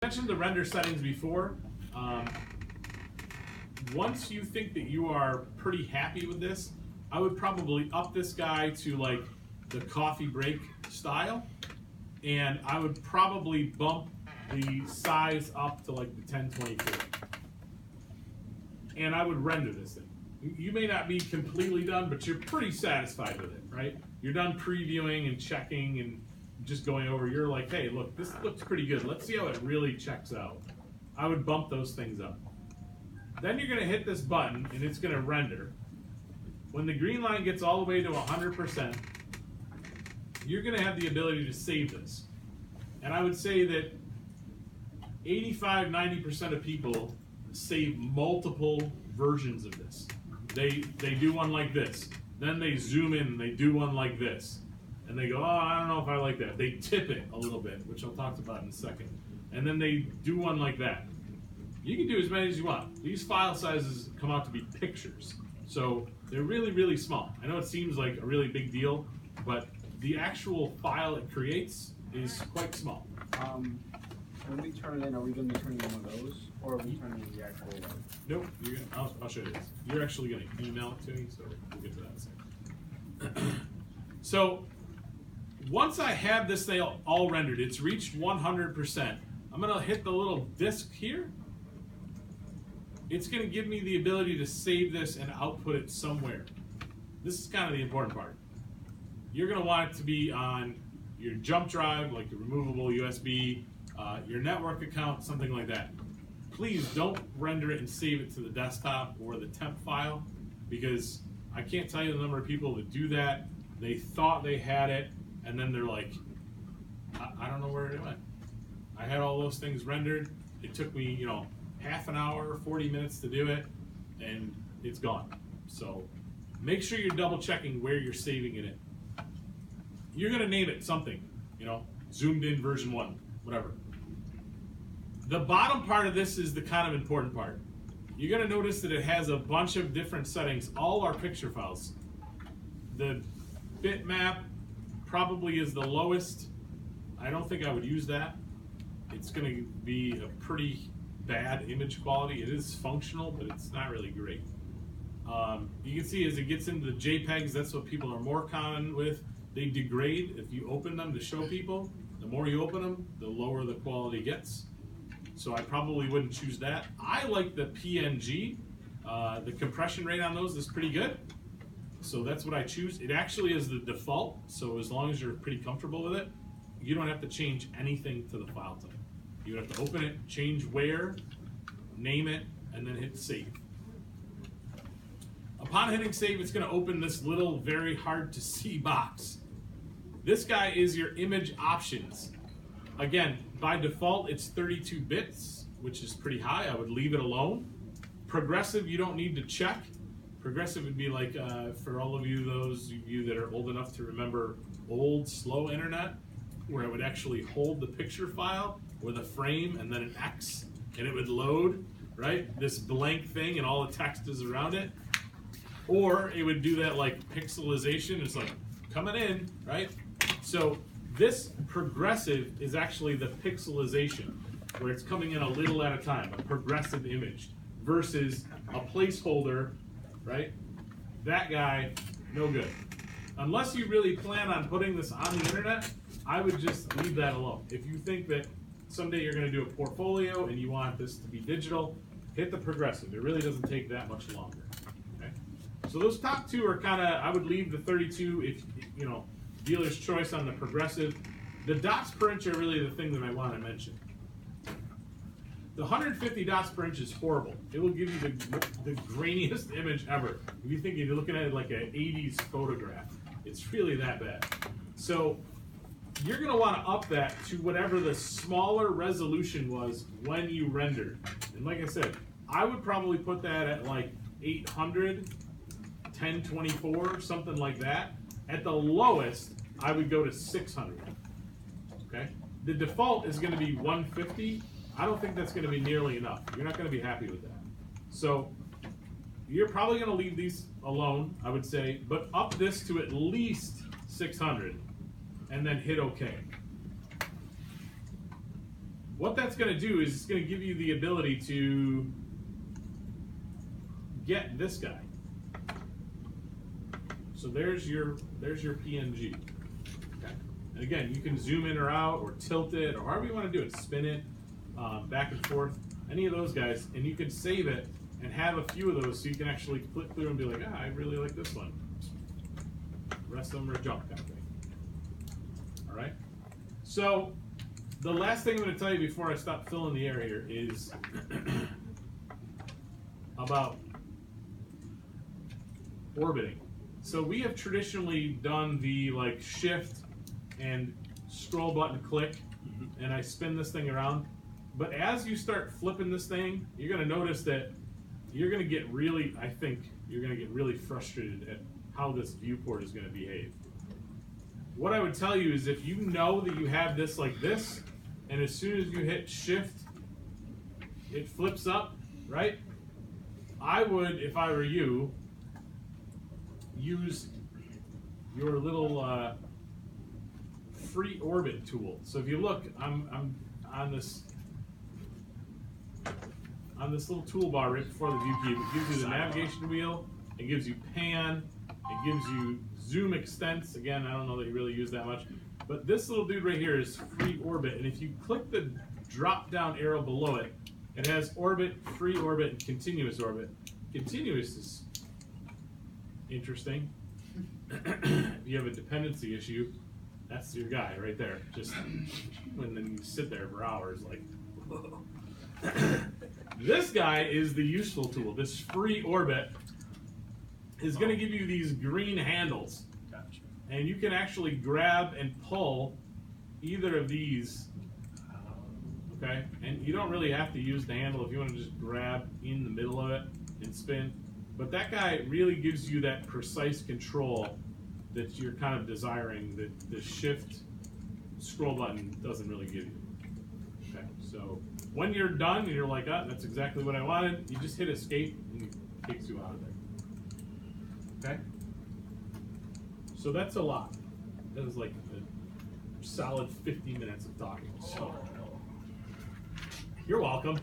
mentioned the render settings before. Once you think that you are pretty happy with this, I would probably up this guy to like the coffee break style, and I would probably bump the size up to like the 1024. And I would render this thing. You may not be completely done, but you're pretty satisfied with it, right? You're done previewing and checking and just going over. You're like, hey, look, this looks pretty good. Let's see how it really checks out. I would bump those things up. Then you're gonna hit this button and it's gonna render. When the green line gets all the way to 100%, you're gonna have the ability to save this. And I would say that 85–90% of people save multiple versions of this. They do one like this, then they zoom in and they do one like this, and they go, oh, I don't know if I like that. They tip it a little bit, which I'll talk about in a second, and then they do one like that. You can do as many as you want. These file sizes come out to be pictures, so they're really, really small. I know it seems like a really big deal, but the actual file it creates is quite small. When we turn it in, are we going to be turning in one of those, or are we turning in the actual one? Nope, I'll show you this. You're actually going to email it to me, so we'll get to that in a second. So, once I have this thing all rendered, it's reached 100%. I'm going to hit the little disk here. It's going to give me the ability to save this and output it somewhere. This is kind of the important part. You're going to want it to be on your jump drive, like the removable USB, your network account, something like that. Please don't render it and save it to the desktop or the temp file, because I can't tell you the number of people that do that. They thought they had it, and then they're like, I don't know where it went. I had all those things rendered. It took me, half an hour, 40 minutes to do it, and it's gone. So make sure you're double checking where you're saving it in. You're gonna name it something, zoomed in version 1, whatever. The bottom part of this is the kind of important part. You're gonna notice that it has a bunch of different settings, all our picture files. The bitmap probably is the lowest. I don't think I would use that. It's gonna be a pretty bad image quality. It is functional, but it's not really great. You can see as it gets into the JPEGs, that's what people are more common with. They degrade if you open them to show people. The more you open them, the lower the quality gets. So I probably wouldn't choose that. I like the PNG. The compression rate on those is pretty good. So that's what I choose. It actually is the default, so as long as you're pretty comfortable with it, you don't have to change anything to the file type. You have to open it, change where, name it, and then hit save. Upon hitting save, it's going to open this little, very hard to see box. This guy is your image options. Again, by default, it's 32 bits, which is pretty high. I would leave it alone. Progressive, you don't need to check. Progressive would be like, for all of you, those of you that are old enough to remember old, slow internet, where it would actually hold the picture file with a frame and then an X, and it would load, right? This blank thing and all the text is around it. Or it would do that like pixelization. It's like coming in, right? So this progressive is actually the pixelization, where it's coming in a little at a time, a progressive image, versus a placeholder, right? That guy, no good. Unless you really plan on putting this on the internet, I would just leave that alone. If you think that someday you're going to do a portfolio and you want this to be digital, hit the progressive. It really doesn't take that much longer. Okay? So those top two are kind of, I would leave the 32 if, dealer's choice on the progressive. The dots per inch are really the thing that I want to mention. The 150 dots per inch is horrible. It will give you the grainiest image ever. If you think you're looking at it like an 80s photograph, it's really that bad. So you're going to want to up that to whatever the smaller resolution was when you rendered. And like I said, I would probably put that at like 800, 1024, something like that. At the lowest, I would go to 600. Okay? The default is going to be 150. I don't think that's going to be nearly enough. You're not going to be happy with that. So you're probably going to leave these alone, I would say, but up this to at least 600 and then hit OK. what that's going to do is it's going to give you the ability to get this guy. So there's your PNG. Okay. And again, you can zoom in or out, or tilt it, or however you want to do it. Spin it back and forth. Any of those guys, and you can save it and have a few of those, so you can actually click through and be like, I really like this one. The rest of them are junk kind of thing. All right. So the last thing I'm going to tell you before I stop filling the air here is about orbiting. So we have traditionally done the like shift and scroll button click, and I spin this thing around. But as you start flipping this thing, you're going to notice that you're going to get really, I think, you're going to get really frustrated at how this viewport is going to behave. What I would tell you is if you know that you have this like this, and as soon as you hit shift, it flips up, right? I would, if I were you, use your little free orbit tool. So if you look, I'm on this little toolbar right before the view cube. It gives you the navigation wheel, it gives you pan, it gives you zoom extents. Again, I don't know that you really use that much, but this little dude right here is free orbit, and if you click the drop down arrow below it, it has orbit, free orbit, and continuous orbit. Continuous is interesting. If you have a dependency issue, that's your guy right there. Just when then you sit there for hours like this guy is the useful tool. This free orbit is going to give you these green handles. Gotcha. And you can actually grab and pull either of these. Okay? And you don't really have to use the handle if you want to just grab in the middle of it and spin. But that guy really gives you that precise control that you're kind of desiring that the shift scroll button doesn't really give you. Okay, so when you're done and you're like, that's exactly what I wanted, you just hit escape and it takes you out of there. Okay? So that's a lot. That was like a solid 50 minutes of talking. So you're welcome.